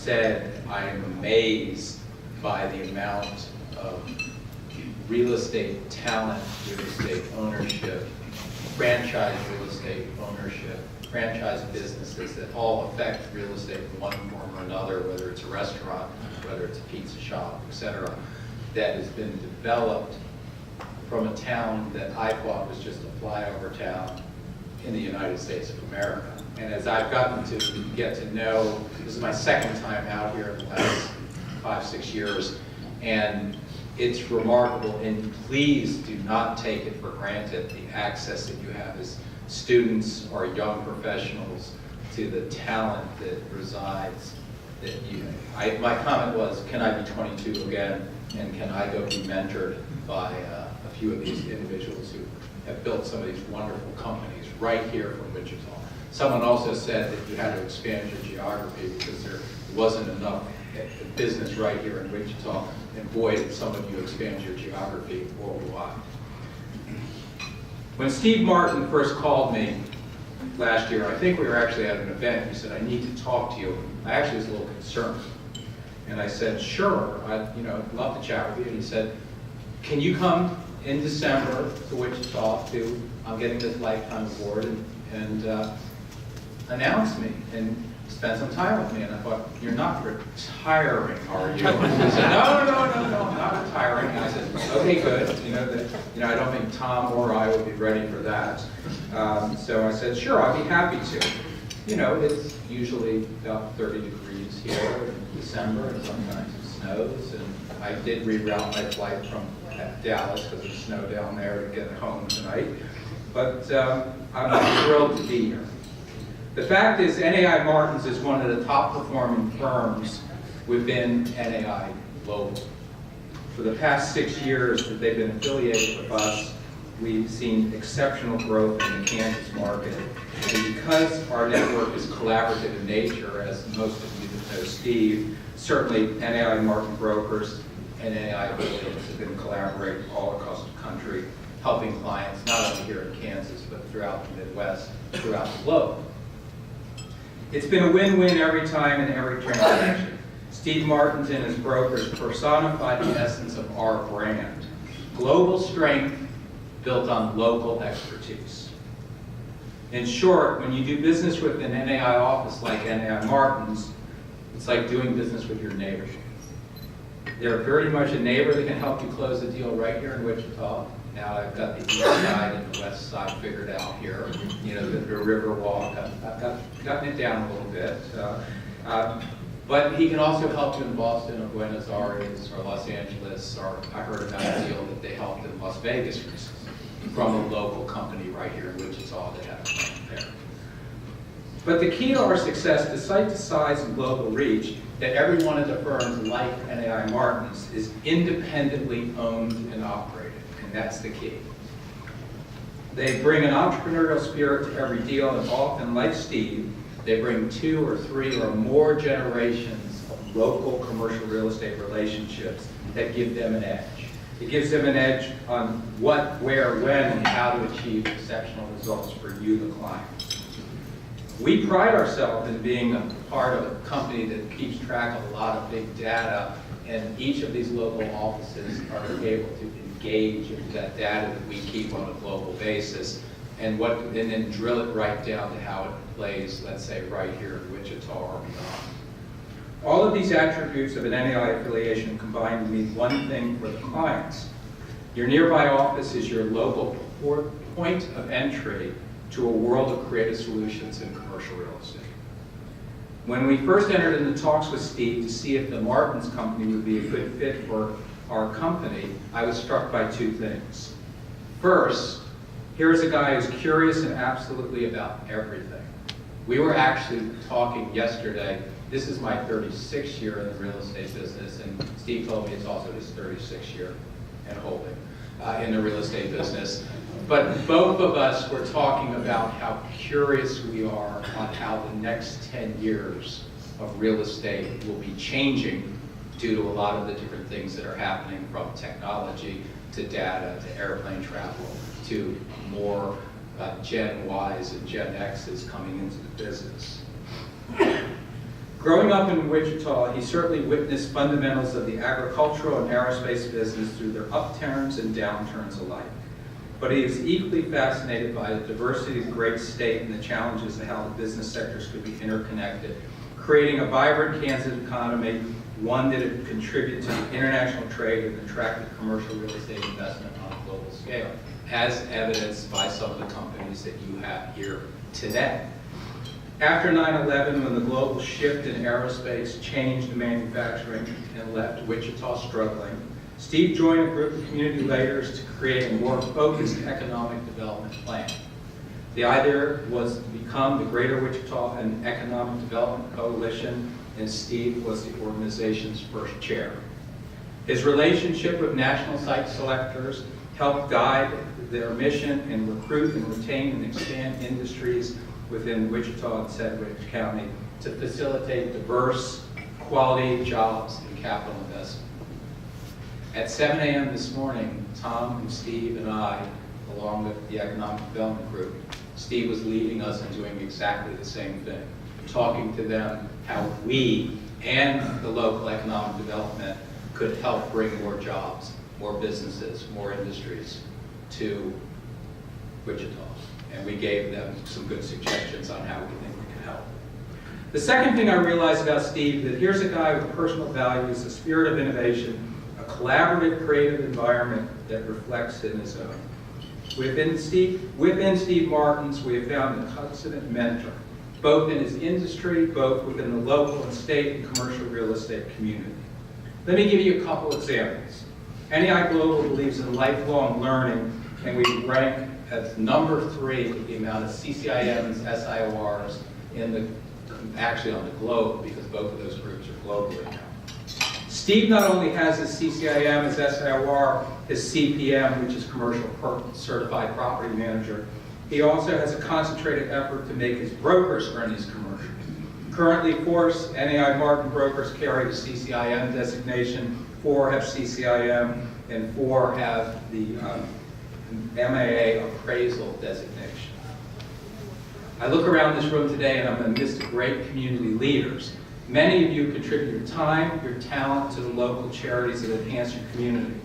said, I am amazed by the amount of real estate talent, real estate ownership, franchise real estate ownership, franchise businesses that all affect real estate in one form or another, whether it's a restaurant, whether it's a pizza shop, etc., that has been developed from a town that I thought was just a flyover town in the United States of America. And as I've gotten to get to know, this is my second time out here in the last 5-6 years, and it's remarkable, and please do not take it for granted the access that you have as students or young professionals to the talent that resides that you. My comment was, can I be 22 again, and can I go be mentored by a few of these individuals who have built some of these wonderful companies right here from Wichita. Someone also said that you had to expand your geography because there wasn't enough business right here in Wichita, and boy, did some of you expand your geography worldwide. When Steve Martin first called me last year, I think we were actually at an event, he said, I need to talk to you. I actually was a little concerned. And I said, sure, I'd love to chat with you. And he said, can you come in December to Wichita I'm getting this lifetime award, and announce me and spend some time with me. And I thought, you're not retiring, are you? And he said, no, I'm not retiring. And I said, okay, good. I don't think Tom or I will be ready for that. So I said, sure, I'll be happy to. It's usually about 30 degrees here in December, and sometimes it snows. And I did reroute my flight from Dallas because it snowed down there to get home tonight. But I'm thrilled to be here. The fact is, NAI Martens is one of the top performing firms within NAI Global. For the past 6 years that they've been affiliated with us, we've seen exceptional growth in the Kansas market. And because our network is collaborative in nature, as most of you know Steve, certainly NAI Martin brokers and NAI affiliates have been collaborating all across the country, helping clients not only here in Kansas, but throughout the Midwest, throughout the globe. It's been a win-win every time in every transaction. Steve Martens and his brokers personify the essence of our brand. Global strength built on local expertise. In short, when you do business with an NAI office like NAI Martens, it's like doing business with your neighbor. They're very much a neighbor that can help you close the deal right here in Wichita. Now I've got the east side and the west side figured out here. The river walk, I've gotten it down a little bit. But he can also help you in Boston or Buenos Aires or Los Angeles, or I heard about a deal that they helped in Las Vegas recently from a local company right here in Wichita that had a plant there. But the key to our success, despite the size and global reach, that every one of the firms like NAI Martens is independently owned and operated. And that's the key. They bring an entrepreneurial spirit to every deal, and often, like Steve, they bring 2 or 3 or more generations of local commercial real estate relationships that give them an edge. It gives them an edge on what, where, when, and how to achieve exceptional results for you, the client. We pride ourselves in being a part of a company that keeps track of a lot of big data, and each of these local offices are able to engage in that data that we keep on a global basis, and then drill it right down to how it plays, let's say, right here in Wichita or beyond. All of these attributes of an NAI affiliation combine to mean one thing for the clients. Your nearby office is your local point of entry to a world of creative solutions in commercial real estate. When we first entered into talks with Steve to see if the Martens company would be a good fit for our company, I was struck by 2 things. First, here's a guy who's curious and absolutely about everything. We were actually talking yesterday. This is my 36th year in the real estate business, and Steve told me it's also his 36th year and holding in the real estate business. But both of us were talking about how curious we are on how the next 10 years of real estate will be changing due to a lot of the different things that are happening, from technology to data to airplane travel to more Gen Ys and Gen X's coming into the business. Growing up in Wichita, he certainly witnessed fundamentals of the agricultural and aerospace business through their upturns and downturns alike. But he is equally fascinated by the diversity of the great state and the challenges of how the business sectors could be interconnected, creating a vibrant Kansas economy, one that would contribute to the international trade and attractive commercial real estate investment on a global scale, as evidenced by some of the companies that you have here today. After 9/11, when the global shift in aerospace changed manufacturing and left Wichita struggling, Steve joined a group of community leaders to create a more focused economic development plan. The idea was to become the Greater Wichita and Economic Development Coalition, and Steve was the organization's first chair. His relationship with national site selectors helped guide their mission and recruit and retain and expand industries within Wichita and Sedgwick County to facilitate diverse, quality jobs and capital investment. At 7 a.m. this morning, Tom and Steve and I, along with the Economic Development Group, Steve was leading us in doing exactly the same thing, talking to them how we and the local economic development could help bring more jobs, more businesses, more industries to Wichita. And we gave them some good suggestions on how we think we could help. The second thing I realized about Steve, that here's a guy with personal values, a spirit of innovation, a collaborative, creative environment that reflects in his own. Within Steve Martens, we have found a constant mentor, both in his industry, both within the local and state and commercial real estate community. Let me give you a couple examples. NEI Global believes in lifelong learning, and we rank as number 3 the amount of CCIMs, SIORs actually on the globe, because both of those groups are globally now. Steve not only has his CCIM, his SIOR, his CPM, which is Commercial Certified Property Manager, he also has a concentrated effort to make his brokers earn his commercial. Currently, 4 NEI Martin brokers carry the CCIM designation, 4 have CCIM, and 4 have the MAA appraisal designation. I look around this room today and I'm amidst great community leaders. Many of you contribute your time, your talent to the local charities that enhance your community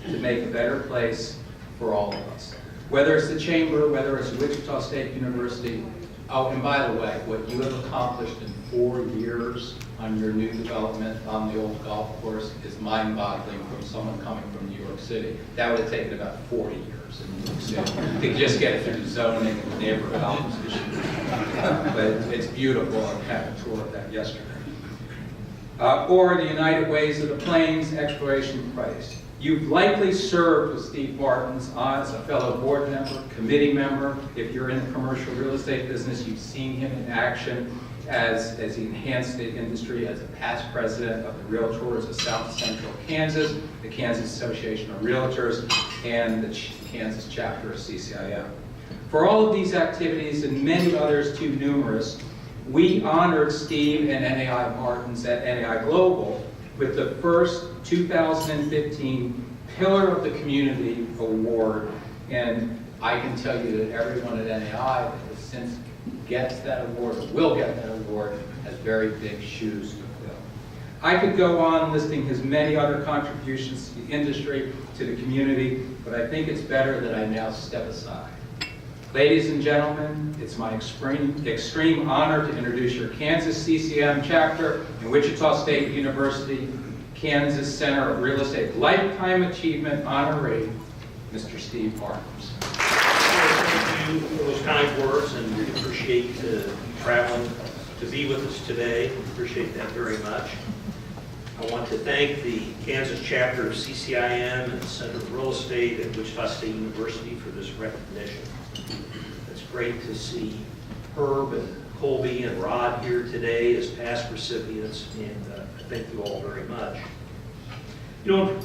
to make a better place for all of us. Whether it's the Chamber, whether it's Wichita State University. Oh, and by the way, what you have accomplished in 4 years on your new development on the old golf course is mind-boggling from someone coming from New York City. That would have taken about 40 years in New York City to just get it through zoning and neighborhood opposition. But it's beautiful. I had a tour of that yesterday. Or the United Ways of the Plains Exploration Prize. You've likely served with Steve Martens as a fellow board member, committee member. If you're in the commercial real estate business, you've seen him in action as he enhanced the industry as a past president of the Realtors of South Central Kansas, the Kansas Association of Realtors, and the Kansas chapter of CCIM. For all of these activities and many others too numerous, we honored Steve and NEI Martens at NEI Global with the first 2015 Pillar of the Community Award. And I can tell you that everyone at NEI that has since gets that award, or will get that award, has very big shoes to fill. I could go on listing his many other contributions to the industry, to the community, but I think it's better that I now step aside. Ladies and gentlemen, it's my extreme honor to introduce your Kansas CCM chapter and Wichita State University Kansas Center of Real Estate Lifetime Achievement honoree, Mr. Steve Martens. Thank you for those kind words, and we appreciate you traveling to be with us today. We appreciate that very much. I want to thank the Kansas chapter of CCIM and the Center of Real Estate at Wichita State University for this recognition. It's great to see Herb and Colby and Rod here today as past recipients, and thank you all very much. You know,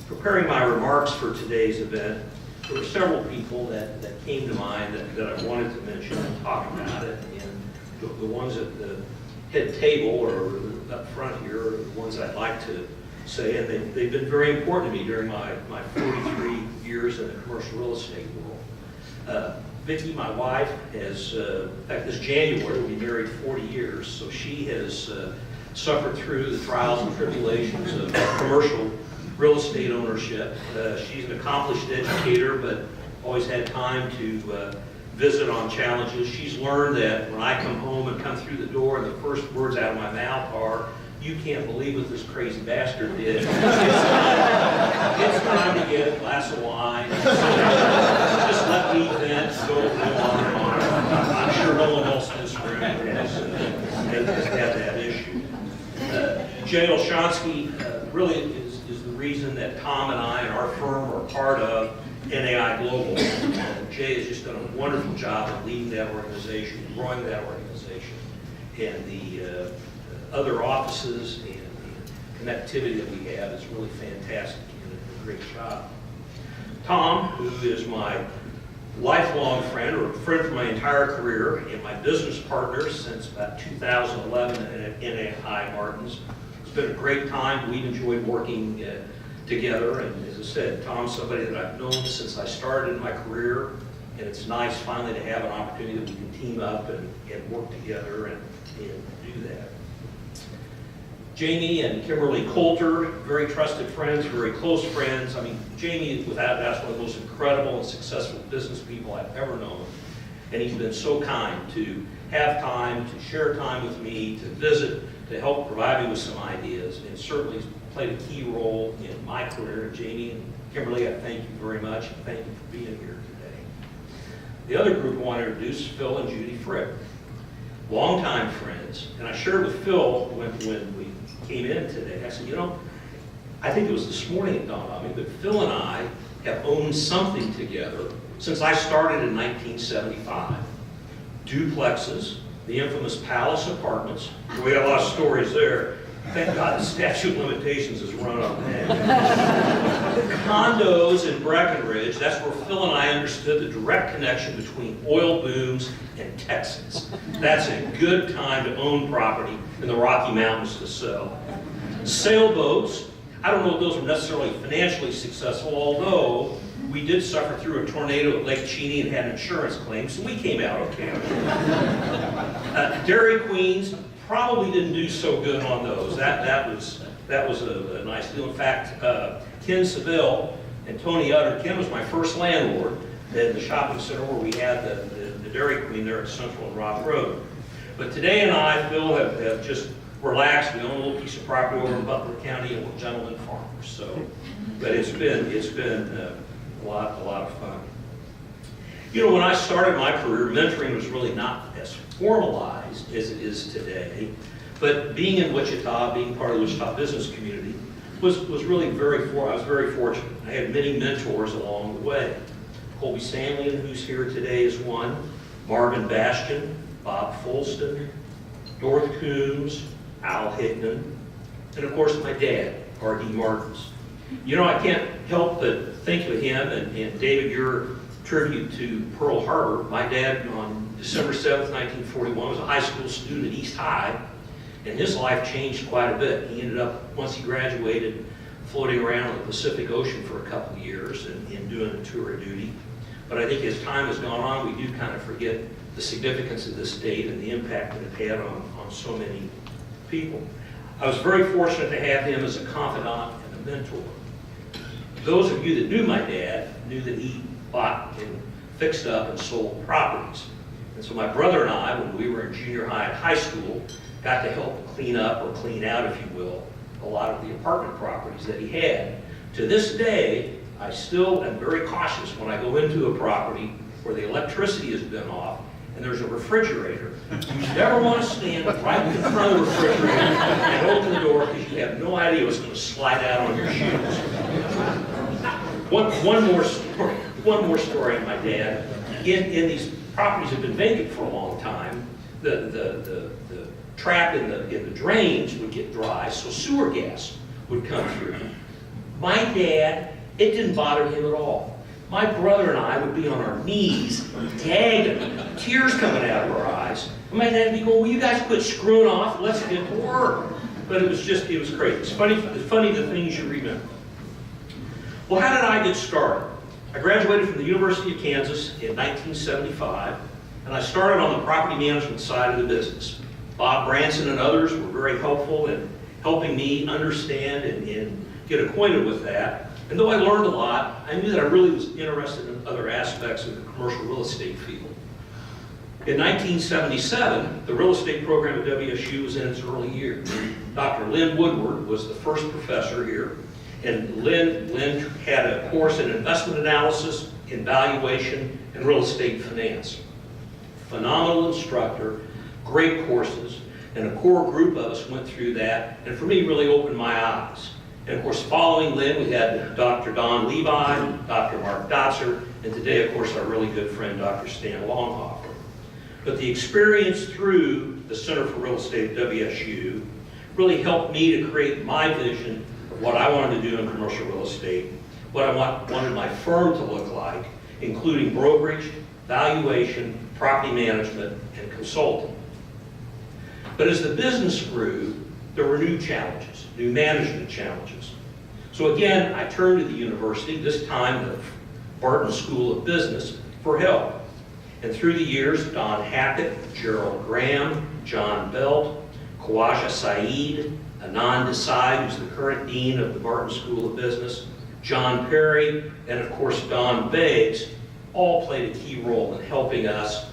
preparing my remarks for today's event, there were several people that came to mind that I wanted to mention and talk about it, and the ones at the head table or up front here are the ones I'd like to say, and they've been very important to me during my 43 years in the commercial real estate world. Vicki, my wife, has, in fact, this January we'll be married 40 years, so she has suffered through the trials and tribulations of commercial real estate ownership. She's an accomplished educator, but always had time to visit on challenges. She's learned that when I come home and come through the door, and the first words out of my mouth are, "You can't believe what this crazy bastard did." It's time to get a glass of wine. Just let me vent, go on and on. I'm sure no one else in this room has had that issue. Jay Olshonsky really is the reason that Tom and I and our firm are part of NAI Global. Jay has just done a wonderful job of leading that organization, growing that organization, and the other offices and the connectivity that we have is really fantastic and a great job. Tom, who is my lifelong friend, or a friend for my entire career, and my business partner since about 2011 at NAI Martens. It's been a great time. We've enjoyed working together, and as I said, Tom's somebody that I've known since I started in my career, and it's nice finally to have an opportunity that we can team up and work together and do that. Jamie and Kimberly Coulter, very trusted friends, very close friends. I mean, Jamie, without doubt, is one of the most incredible and successful business people I've ever known. And he's been so kind to have time, to share time with me, to visit, to help provide me with some ideas, and certainly played a key role in my career. And Jamie and Kimberly, I thank you very much, and thank you for being here today. The other group I want to introduce is Phil and Judy Frick, longtime friends. And I shared with Phil when we came in today, I said, you know, I think it was this morning it dawned on me, but Phil and I have owned something together since I started in 1975. Duplexes, the infamous Palace Apartments. We got a lot of stories there. Thank God the statute of limitations is run on that. Condos in Breckenridge, that's where Phil and I understood the direct connection between oil booms and Texans. That's a good time to own property in the Rocky Mountains to sell. Sailboats, I don't know if those were necessarily financially successful, although we did suffer through a tornado at Lake Cheney and had an insurance claim, so we came out okay. Dairy Queens, probably didn't do so good on those. That was a nice deal. In fact, Ken Seville and Tony Utter, Ken was my first landlord in the shopping center where we had the Dairy Queen there at Central and Rock Road. But today and I, Phil, have just relaxed. We own a little piece of property over in Butler County, and we're gentlemen farmers. So, but it's been a lot of fun. You know, when I started my career, mentoring was really not as formalized as it is today. But being in Wichita, being part of the Wichita business community, was really I was very fortunate. I had many mentors along the way. Colby Stanley, who's here today, is one. Marvin Bastian, Bob Folston, Dorothy Coombs, Al Hickman, and of course my dad, R.D. Martens. You know, I can't help but think of him, and David, your tribute to Pearl Harbor. My dad, on December 7th, 1941, was a high school student at East High, and his life changed quite a bit. He ended up, once he graduated, floating around the Pacific Ocean for a couple of years and doing a tour of duty. But I think as time has gone on, we do kind of forget the significance of this date and the impact that it had on so many people. I was very fortunate to have him as a confidant and a mentor. Those of you that knew my dad knew that he bought and fixed up and sold properties. And so my brother and I, when we were in junior high and high school, got to help clean up, or clean out, if you will, a lot of the apartment properties that he had. To this day, I still am very cautious when I go into a property where the electricity has been off and there's a refrigerator. You never want to stand right in front of the refrigerator and open the door, because you have no idea what's going to slide out on your shoes. One more story on my dad. In these properties have been vacant for a long time. The trap in the drains would get dry, so sewer gas would come through. My dad, it didn't bother him at all. My brother and I would be on our knees, gagging, tears coming out of our eyes. And my dad would be going, "Will you guys quit screwing off? Let's get to work." But it was crazy. It's funny the things you remember. Well, how did I get started? I graduated from the University of Kansas in 1975, and I started on the property management side of the business. Bob Branson and others were very helpful in helping me understand and get acquainted with that. And though I learned a lot, I knew that I really was interested in other aspects of the commercial real estate field. In 1977, the real estate program at WSU was in its early years. Dr. Lynn Woodward was the first professor here, and Lynn had a course in investment analysis, in valuation, and real estate finance. Phenomenal instructor, great courses, and a core group of us went through that, and for me, really opened my eyes. And of course, following Lynn, we had Dr. Don Levi, Dr. Mark Dotzer, and today, of course, our really good friend, Dr. Stan Longhofer. But the experience through the Center for Real Estate at WSU really helped me to create my vision of what I wanted to do in commercial real estate, what I wanted my firm to look like, including brokerage, valuation, property management, and consulting. But as the business grew, there were new challenges, new management challenges. So again, I turned to the university, this time the Barton School of Business, for help. And through the years, Don Hackett, Gerald Graham, John Belt, Khawaja Saeed, Anand Desai, who's the current dean of the Barton School of Business, John Perry, and of course Don Beggs, all played a key role in helping us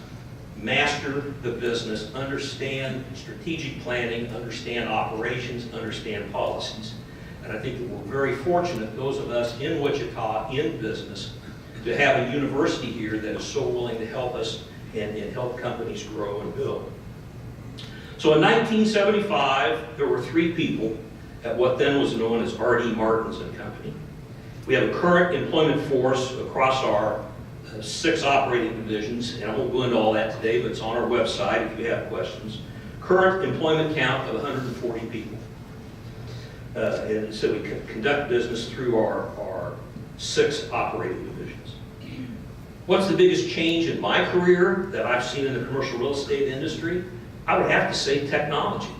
master the business, understand strategic planning, understand operations, understand policies. And I think that we're very fortunate, those of us in Wichita in business, to have a university here that is so willing to help us and help companies grow and build. So in 1975, there were 3 people at what then was known as R.D. Martens and Company. We have a current employment force across our 6 operating divisions, and I won't go into all that today, but it's on our website if you have questions. Current employment count of 140 people. And so we conduct business through our 6 operating divisions. What's the biggest change in my career that I've seen in the commercial real estate industry? I would have to say technology.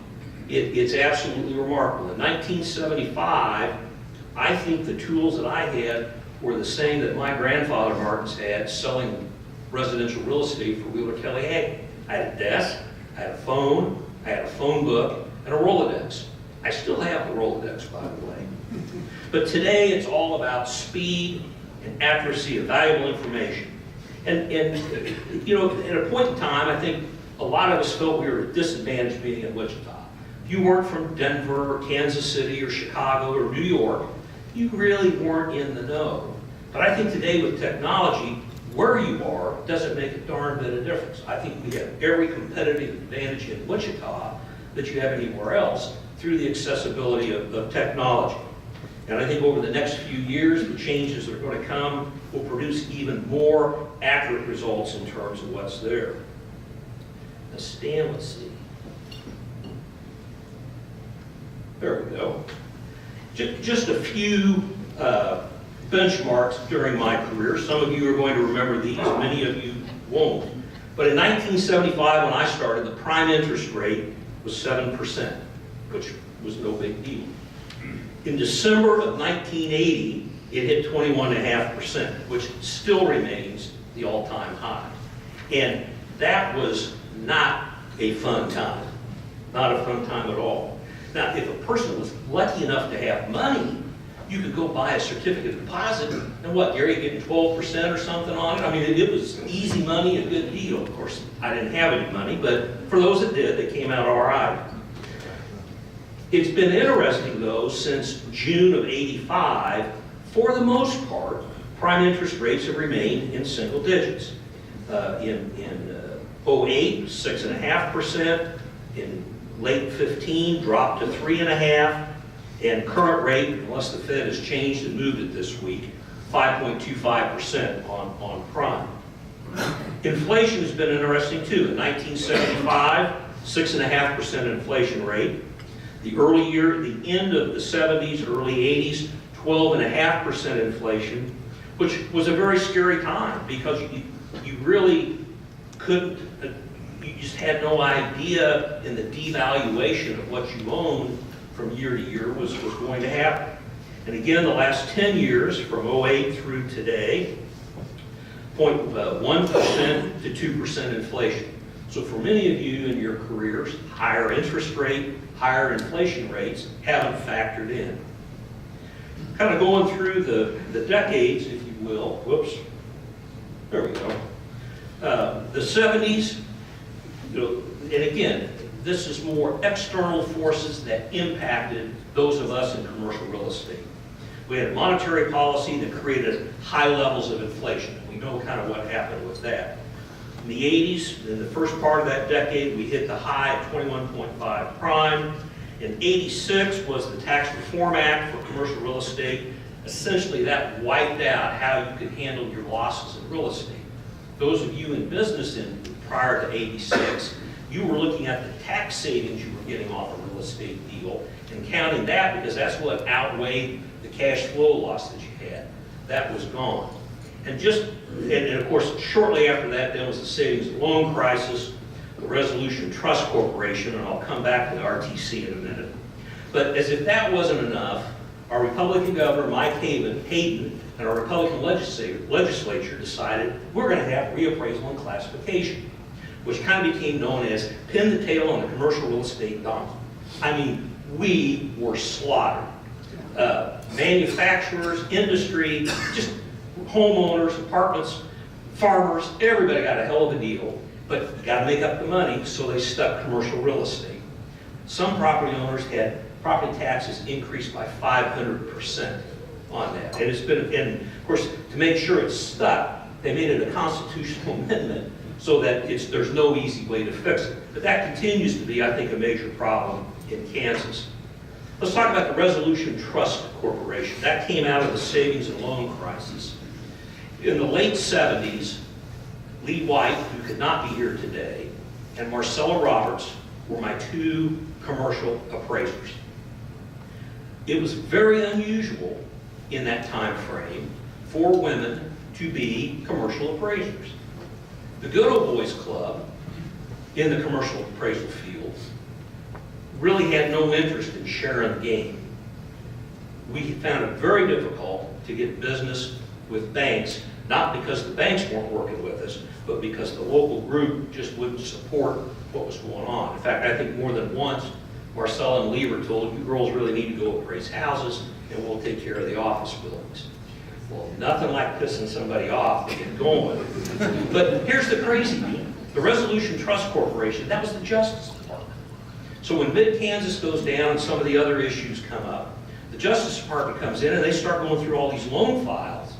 It's absolutely remarkable. In 1975, I think the tools that I had were the same that my grandfather Martens had selling residential real estate for Wheeler Kelly Hagen. I had a desk, I had a phone book, and a Rolodex. I still have the Rolodex, by the way. But today it's all about speed and accuracy of valuable information. And you know, at a point in time, I think a lot of us felt we were at a disadvantage being in Wichita. If you weren't from Denver or Kansas City or Chicago or New York, you really weren't in the know. But I think today with technology, where you are doesn't make a darn bit of difference. I think we have every competitive advantage in Wichita that you have anywhere else through the accessibility of technology. And I think over the next few years, the changes that are going to come will produce even more accurate results in terms of what's there. Now, Stan, let's see. There we go. Just a few benchmarks during my career. Some of you are going to remember these, many of you won't. But in 1975, when I started, the prime interest rate was 7%, which was no big deal. In December of 1980, it hit 21.5%, which still remains the all-time high. And that was not a fun time. Not a fun time at all. Now, if a person was lucky enough to have money, you could go buy a certificate of deposit, and what, Gary, you're getting 12% or something on it? I mean, it was easy money, a good deal. Of course, I didn't have any money, but for those that did, they came out all right. It's been interesting, though, since June of '85, for the most part, prime interest rates have remained in single digits. In 08, 6.5%. In late 15, dropped to 3.5%. And current rate, unless the Fed has changed and moved it this week, 5.25% on prime. Inflation has been interesting, too. In 1975, 6.5% inflation rate. The end of the 70s, early 80s, 12.5% inflation, which was a very scary time because you really couldn't, you just had no idea in the devaluation of what you owned from year to year was going to happen. And again, the last 10 years, from 08 through today, 0.1% to 2% inflation. So for many of you in your careers, higher interest rate, higher inflation rates haven't factored in. Kind of going through the decades, if you will. Whoops. There we go. The 70s, and again, this is more external forces that impacted those of us in commercial real estate. We had a monetary policy that created high levels of inflation. We know kind of what happened with that. In the 80s, in the first part of that decade, we hit the high at 21.5 prime. In 86 was the Tax Reform Act for commercial real estate. Essentially, that wiped out how you could handle your losses in real estate. Those of you in business prior to 86, you were looking at the tax savings you were getting off a real estate deal and counting that because that's what outweighed the cash flow loss that you had. That was gone. And of course, shortly after that, there was the savings and loan crisis, the Resolution Trust Corporation, and I'll come back to the RTC in a minute. But as if that wasn't enough, our Republican governor, Mike Hayden, and our Republican legislature decided we're going to have reappraisal and classification, which kind of became known as pin the tail on the commercial real estate donkey. I mean, we were slaughtered. Manufacturers, industry, just homeowners, apartments, farmers, everybody got a hell of a deal, but you got to make up the money, so they stuck commercial real estate. Some property owners had property taxes increased by 500% on that. And it's been, and of course, to make sure it's stuck, they made it a constitutional amendment so that there's no easy way to fix it. But that continues to be, I think, a major problem in Kansas. Let's talk about the Resolution Trust Corporation. That came out of the savings and loan crisis. In the late 70s, Lee White, who could not be here today, and Marcella Roberts were my two commercial appraisers. It was very unusual in that time frame for women to be commercial appraisers. The Good Old Boys Club in the commercial appraisal field really had no interest in sharing the game. We found it very difficult to get business with banks, not because the banks weren't working with us, but because the local group just wouldn't support what was going on. In fact, I think more than once, Marcella and Lee were told, you girls really need to go appraise houses, and we'll take care of the office buildings. Well, nothing like pissing somebody off to get going. But here's the crazy thing. The Resolution Trust Corporation, that was the Justice Department. So when Mid-Kansas goes down and some of the other issues come up, the Justice Department comes in and they start going through all these loan files.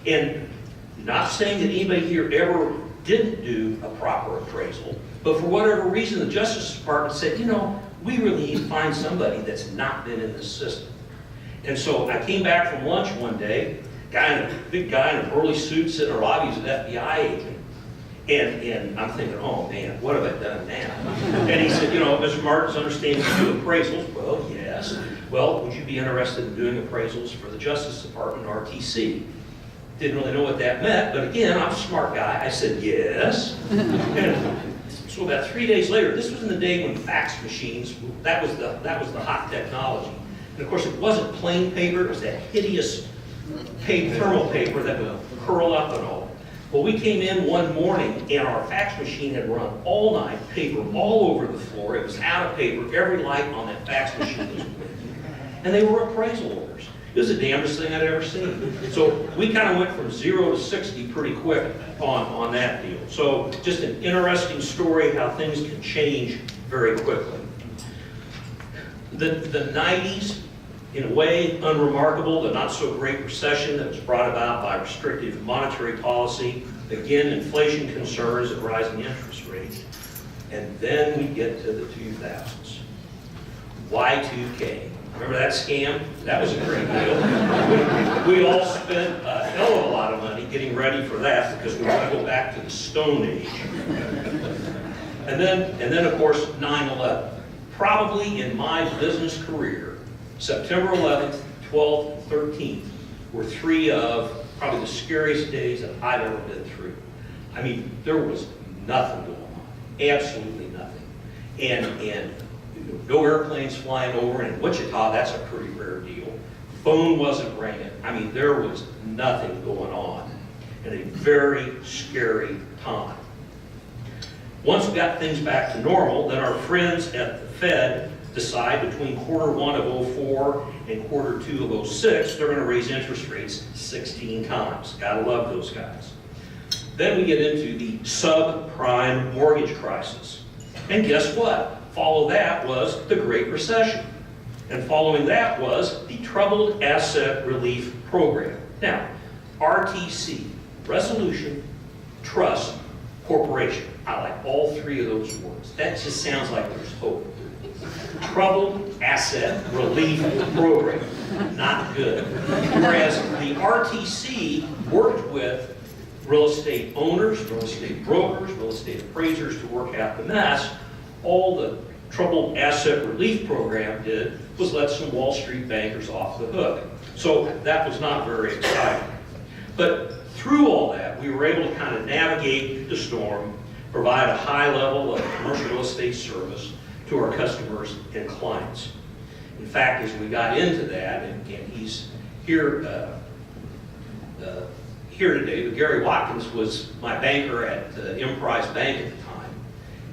And not saying that anybody here ever didn't do a proper appraisal, but for whatever reason, the Justice Department said, you know, we really need to find somebody that's not been in this system. And so I came back from lunch one day, big guy in a burly suit sitting in our lobby, he's an FBI agent. And I'm thinking, oh man, what have I done now? And he said, you know, Mr. Martens, understand you do appraisals? Well, yes. Well, would you be interested in doing appraisals for the Justice Department, RTC? Didn't really know what that meant, but again, I'm a smart guy. I said, yes. And so about 3 days later, this was in the day when fax machines, that was the hot technology. And of course, it wasn't plain paper, it was that hideous thermal paper that would curl up and all. Well, we came in one morning and our fax machine had run all night, paper all over the floor. It was out of paper. Every light on that fax machine was blinking. And they were appraisal orders. It was the damnedest thing I'd ever seen. So we kind of went from 0 to 60 pretty quick on that deal. So just an interesting story how things can change very quickly. The 90s, in a way, unremarkable, the not so great recession that was brought about by restrictive monetary policy, again, inflation concerns and rising interest rates. And then we get to the 2000s. Y2K. Remember that scam? That was a great deal. We all spent a hell of a lot of money getting ready for that because we want to go back to the Stone Age. And then of course, 9/11. Probably in my business career, September 11th, 12th, 13th were three of probably the scariest days that I've ever been through. I mean, there was nothing going on, absolutely nothing. And no airplanes flying over, and in Wichita, that's a pretty rare deal. Phone wasn't ringing. I mean, there was nothing going on. And a very scary time. Once we got things back to normal, then our friends at the Fed decide between Q1 of 04 and Q2 of 06, they're going to raise interest rates 16 times. Gotta love those guys. Then we get into the subprime mortgage crisis. And guess what? Follow that was the Great Recession. And following that was the Troubled Asset Relief Program. Now, RTC, Resolution, Trust, Corporation. I like all three of those words. That just sounds like there's hope. Troubled Asset Relief Program. Not good. Whereas the RTC worked with real estate owners, real estate brokers, real estate appraisers to work out the mess. All the Troubled Asset Relief Program did was let some Wall Street bankers off the hook. So that was not very exciting. But through all that, we were able to kind of navigate the storm, provide a high level of commercial real estate service to our customers and clients. In fact, as we got into that, and he's here here today, but Gary Watkins was my banker at Emprise Bank at the time.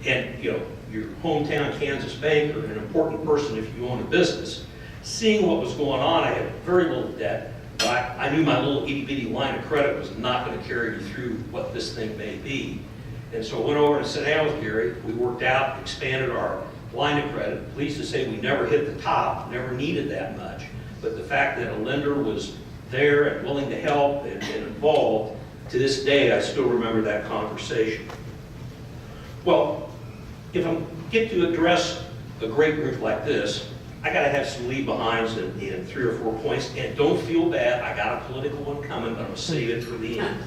And you know, your hometown Kansas banker, an important person if you own a business. Seeing what was going on, I had very little debt, but I knew my little itty-bitty line of credit was not going to carry me through what this thing may be. And so I went over and sat down with Gary. We worked out, expanded our line of credit. Pleased to say we never hit the top, never needed that much. But the fact that a lender was there and willing to help and involved, to this day, I still remember that conversation. Well, if I get to address a great group like this, I got to have some leave behinds in 3 or 4 points. And don't feel bad, I got a political one coming, but I'm going to save it for the end.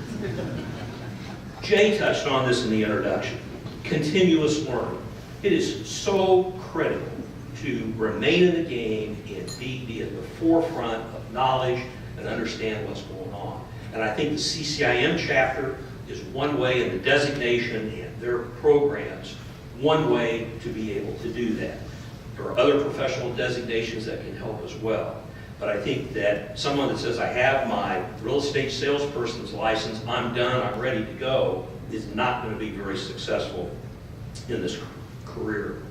Jay touched on this in the introduction. Continuous learning. It is so critical to remain in the game and be at the forefront of knowledge and understand what's going on. And I think the CCIM chapter is one way, and the designation and their programs, one way to be able to do that. There are other professional designations that can help as well. But I think that someone that says, I have my real estate salesperson's license, I'm done, I'm ready to go, is not going to be very successful in this career.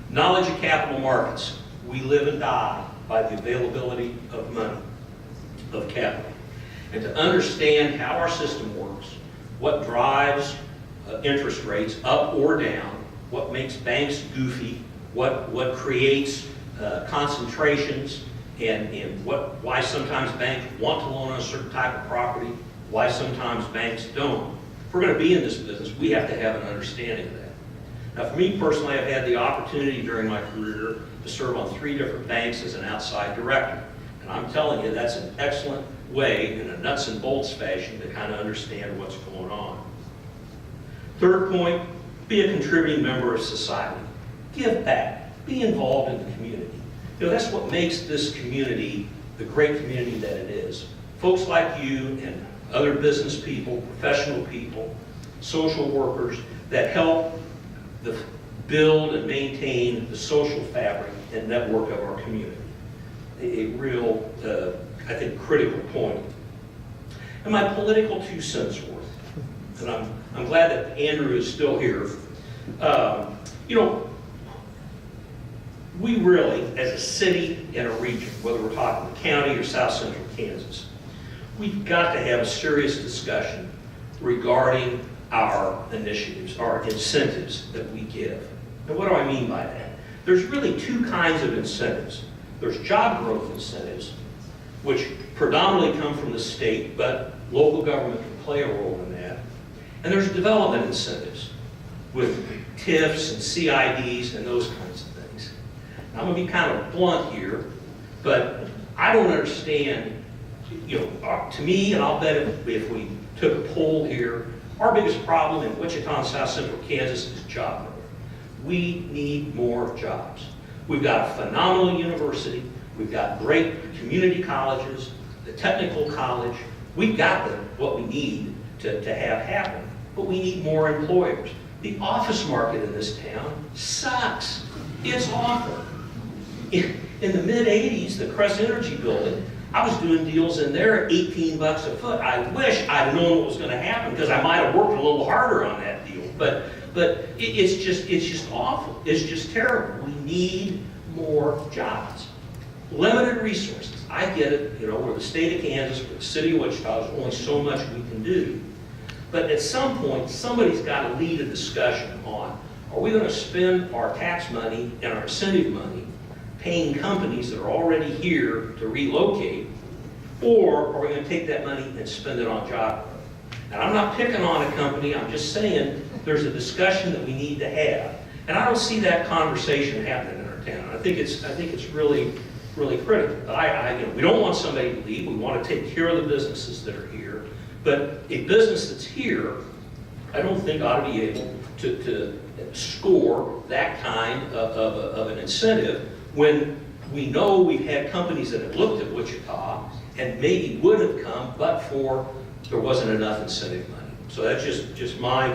Knowledge of capital markets. We live and die by the availability of money, of capital. And to understand how our system works, what drives interest rates up or down, what makes banks goofy, what creates concentrations, and why sometimes banks want to loan on a certain type of property, why sometimes banks don't. If we're going to be in this business, we have to have an understanding of that. Now, for me personally, I've had the opportunity during my career to serve on 3 different banks as an outside director. And I'm telling you, that's an excellent way, in a nuts and bolts fashion, to kind of understand what's going on. Third point, be a contributing member of society. Give back. Be involved in the community. You know, that's what makes this community the great community that it is. Folks like you and other business people, professional people, social workers that help build and maintain the social fabric and network of our community. A real, I think, critical point. And my political 2 cents worth, and I'm glad that Andrew is still here. You know, we really, as a city and a region, whether we're talking the county or South Central Kansas, we've got to have a serious discussion regarding our initiatives, our incentives that we give. And what do I mean by that? There's really 2 kinds of incentives. There's job growth incentives, which predominantly come from the state, but local government can play a role in that. And there's development incentives with TIFs and CIDs and those kinds of things. Now, I'm going to be kind of blunt here, but I don't understand, you know, to me, and I'll bet if we took a poll here, our biggest problem in Wichita and South Central Kansas is job growth. We need more jobs. We've got a phenomenal university. We've got great community colleges, the technical college. We've got what we need to have happen, but we need more employers. The office market in this town sucks. It's awful. In the mid-'80s, the Crest Energy building, I was doing deals in there at $18 a foot. I wish I'd known what was going to happen, because I might have worked a little harder on that deal. But but it's just awful. It's just terrible. We need more jobs. Limited resources. I get it, you know, we're the state of Kansas, we're the city of Wichita, there's only so much we can do. But at some point, somebody's got to lead a discussion on, are we going to spend our tax money and our incentive money paying companies that are already here to relocate, or are we going to take that money and spend it on job growth? And I'm not picking on a company, I'm just saying there's a discussion that we need to have. And I don't see that conversation happening in our town. I think it's really critical. But you know, we don't want somebody to leave. We want to take care of the businesses that are here. But a business that's here, I don't think ought to be able to score that kind of an incentive when we know we've had companies that have looked at Wichita and maybe would have come, but for there wasn't enough incentive money. So that's just my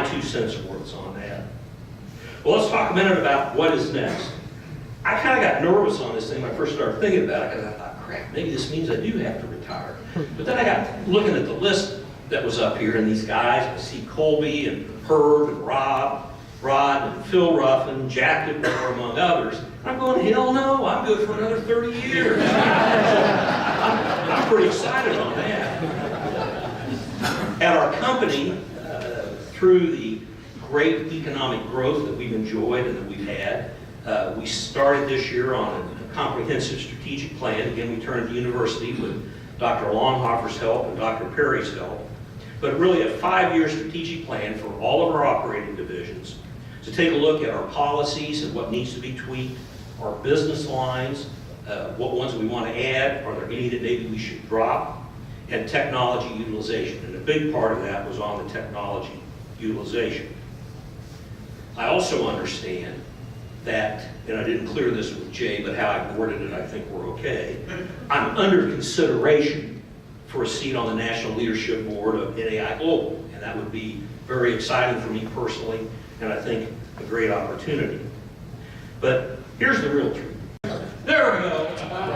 2 cents worth on that. Well, let's talk a minute about what is next. I kind of got nervous on this thing when I first started thinking about it, because I thought, crap, maybe this means I do have to retire. But then I got looking at the list that was up here, and these guys, I see Colby and Herb and Rod and Phil Ruffin, Jack DeBoer, among others. I'm going, hell no, I'm good for another 30 years. I'm pretty excited on that. At our company, through the great economic growth that we've enjoyed and that we've had, we started this year on a comprehensive strategic plan. Again, we turned to the university with Dr. Longhofer's help and Dr. Perry's help. But really a 5-year strategic plan for all of our operating divisions to take a look at our policies and what needs to be tweaked, our business lines, what ones we want to add, are there any that maybe we should drop, and technology utilization. And a big part of that was on the technology utilization. I also understand that, and I didn't clear this with Jay, but how I worded it, I think we're okay. I'm under consideration for a seat on the National Leadership Board of NAI Global, and that would be very exciting for me personally, and I think a great opportunity. But here's the real truth. There we go.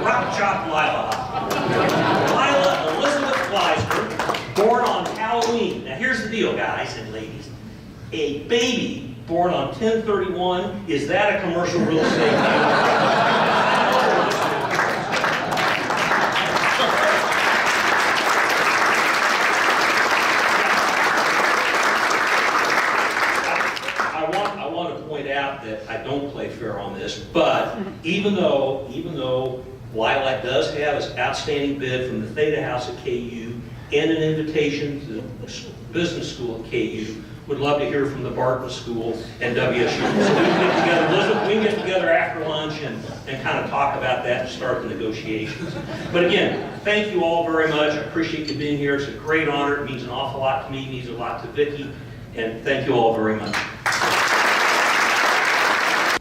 Rock Chop Lila. Lila Elizabeth Gleisner, born on Halloween. Now here's the deal, guys and ladies. A baby born on 10/31, is that a commercial real estate? I want to point out that I don't play fair on this, but even though Lilac does have an outstanding bid from the Theta House at KU and an invitation to the business school at KU, would love to hear from the Barton School and WSU. So we can get together, Elizabeth, we can get together after lunch and kind of talk about that and start the negotiations. But again, thank you all very much. I appreciate you being here. It's a great honor. It means an awful lot to me. It means a lot to Vicki. And thank you all very much.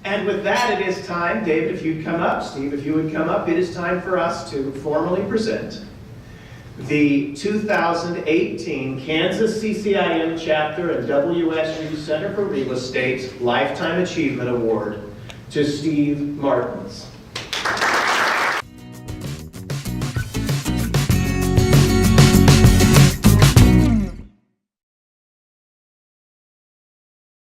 And with that, it is time, David, if you'd come up, Steve, if you would come up, it is time for us to formally present the 2018 Kansas CCIM Chapter and WSU Center for Real Estate Lifetime Achievement Award to Steve Martens.